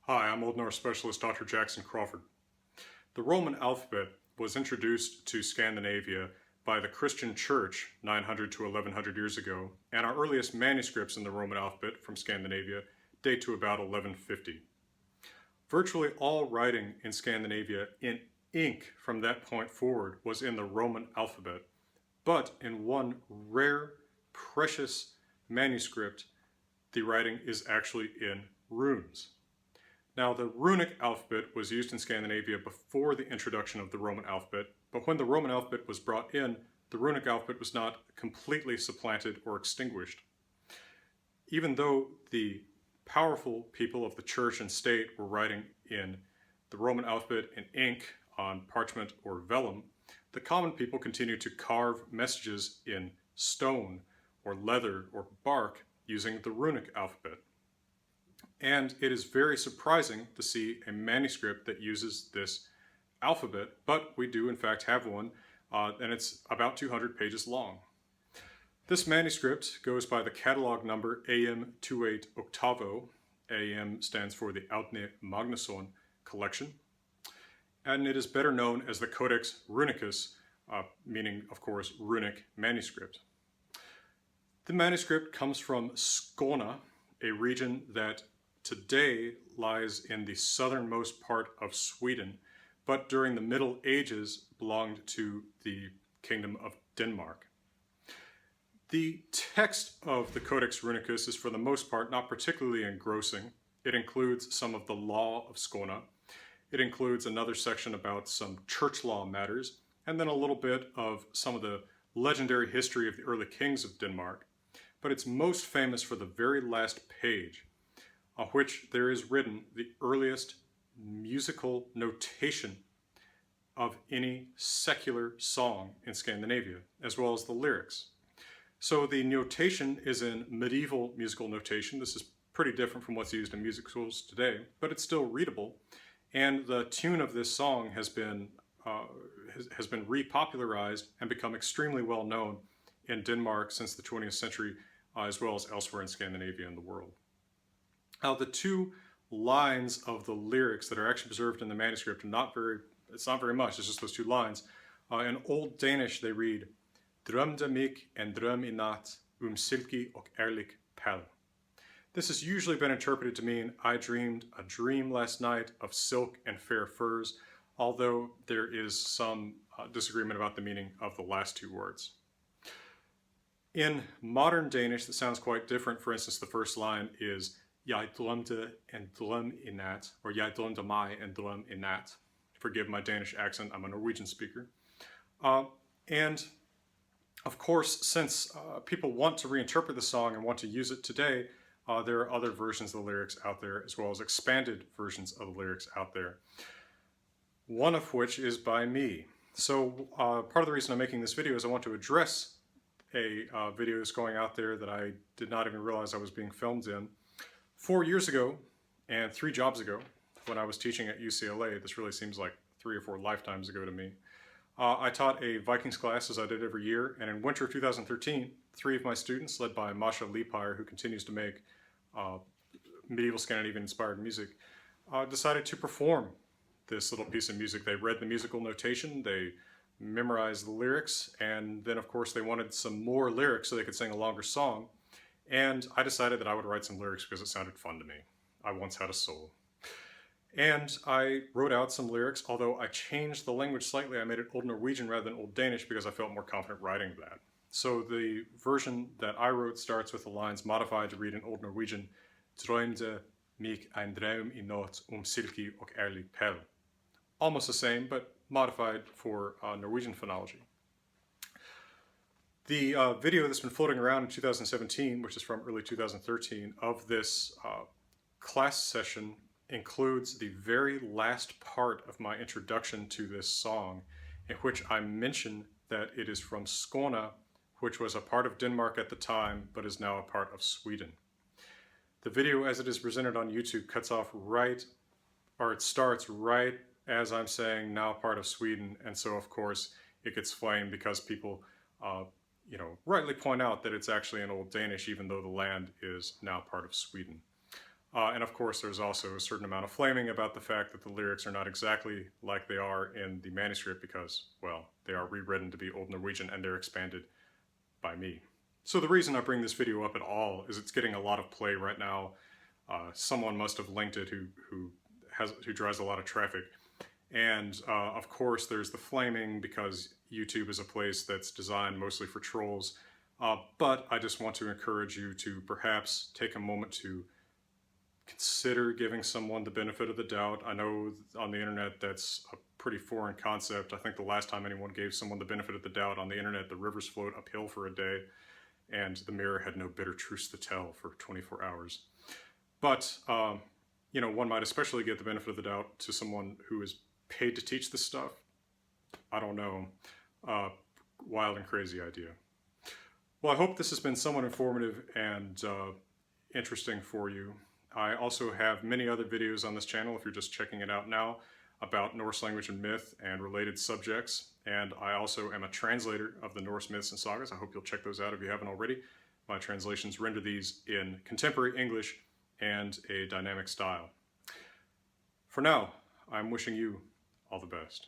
Hi, I'm Old Norse specialist Dr. Jackson Crawford. The Roman alphabet was introduced to Scandinavia by the Christian Church 900 to 1100 years ago, and our earliest manuscripts in the Roman alphabet from Scandinavia date to about 1150. Virtually all writing in Scandinavia in ink from that point forward was in the Roman alphabet, but in one rare, precious manuscript, the writing is actually in runes. Now, the runic alphabet was used in Scandinavia before the introduction of the Roman alphabet, but when the Roman alphabet was brought in, the runic alphabet was not completely supplanted or extinguished. Even though the powerful people of the church and state were writing in the Roman alphabet in ink on parchment or vellum, the common people continued to carve messages in stone or leather or bark using the runic alphabet. And it is very surprising to see a manuscript that uses this alphabet, but we do in fact have one, and it's about 200 pages long. This manuscript goes by the catalog number AM28 Octavo. AM stands for the Árni Magnússon collection, and it is better known as the Codex Runicus, meaning, of course, runic manuscript. The manuscript comes from Skåne, a region that today lies in the southernmost part of Sweden, but during the Middle Ages belonged to the Kingdom of Denmark. The text of the Codex Runicus is for the most part not particularly engrossing. It includes some of the law of Skåne. It includes another section about some church law matters, and then a little bit of some of the legendary history of the early kings of Denmark. But it's most famous for the very last page, on which there is written the earliest musical notation of any secular song in Scandinavia, as well as the lyrics. So the notation is in medieval musical notation. This is pretty different from what's used in music schools today, but it's still readable. And the tune of this song has been repopularized and become extremely well known in Denmark since the 20th century, as well as elsewhere in Scandinavia and the world. Now, the two lines of the lyrics that are actually preserved in the manuscript are it's not very much, it's just those two lines. In Old Danish, they read, Drømde mig en drøm I nat, silke og ærlig pæl. This has usually been interpreted to mean, I dreamed a dream last night of silk and fair furs, although there is some disagreement about the meaning of the last two words. In modern Danish, that sounds quite different. For instance, the first line is, Jeg drømte en drøm I nat, or Jeg drømte mig en drøm I nat. Forgive my Danish accent, I'm a Norwegian speaker. And of course, since people want to reinterpret the song and want to use it today, there are other versions of the lyrics out there, as well as expanded versions of the lyrics out there. One of which is by me. So part of the reason I'm making this video is I want to address a video that's going out there that I did not even realize I was being filmed in. 4 years ago, and 3 jobs ago, when I was teaching at UCLA, this really seems like 3 or 4 lifetimes ago to me, I taught a Vikings class, as I did every year, and in winter of 2013, 3 of my students, led by Masha Liepire, who continues to make medieval Scandinavian-inspired music, decided to perform this little piece of music. They read the musical notation, they memorized the lyrics, and then of course they wanted some more lyrics so they could sing a longer song. And I decided that I would write some lyrics because it sounded fun to me. I once had a soul. And I wrote out some lyrics, although I changed the language slightly. I made it Old Norwegian rather than Old Danish because I felt more confident writing that. So the version that I wrote starts with the lines modified to read in Old Norwegian, Drømde mig en drøm I nat silke og ærlig pæl. Almost the same, but modified for Norwegian phonology. The video that's been floating around in 2017, which is from early 2013, of this class session includes the very last part of my introduction to this song, in which I mention that it is from Skåne, which was a part of Denmark at the time, but is now a part of Sweden. The video as it is presented on YouTube cuts off right, or it starts right as I'm saying now part of Sweden, and so of course it gets flamed because people rightly point out that it's actually in Old Danish, even though the land is now part of Sweden. And of course, there's also a certain amount of flaming about the fact that the lyrics are not exactly like they are in the manuscript because, well, they are rewritten to be Old Norwegian and they're expanded by me. So the reason I bring this video up at all is it's getting a lot of play right now. Someone must have linked it who drives a lot of traffic. And of course, there's the flaming because YouTube is a place that's designed mostly for trolls. But I just want to encourage you to perhaps take a moment to consider giving someone the benefit of the doubt. I know on the internet that's a pretty foreign concept. I think the last time anyone gave someone the benefit of the doubt on the internet, the rivers flowed uphill for a day and the mirror had no bitter truths to tell for 24 hours. But, you know, one might especially give the benefit of the doubt to someone who is paid to teach this stuff. I don't know. Wild and crazy idea. Well, I hope this has been somewhat informative and interesting for you. I also have many other videos on this channel, if you're just checking it out now, about Norse language and myth and related subjects. And I also am a translator of the Norse myths and sagas. I hope you'll check those out if you haven't already. My translations render these in contemporary English and a dynamic style. For now, I'm wishing you all the best.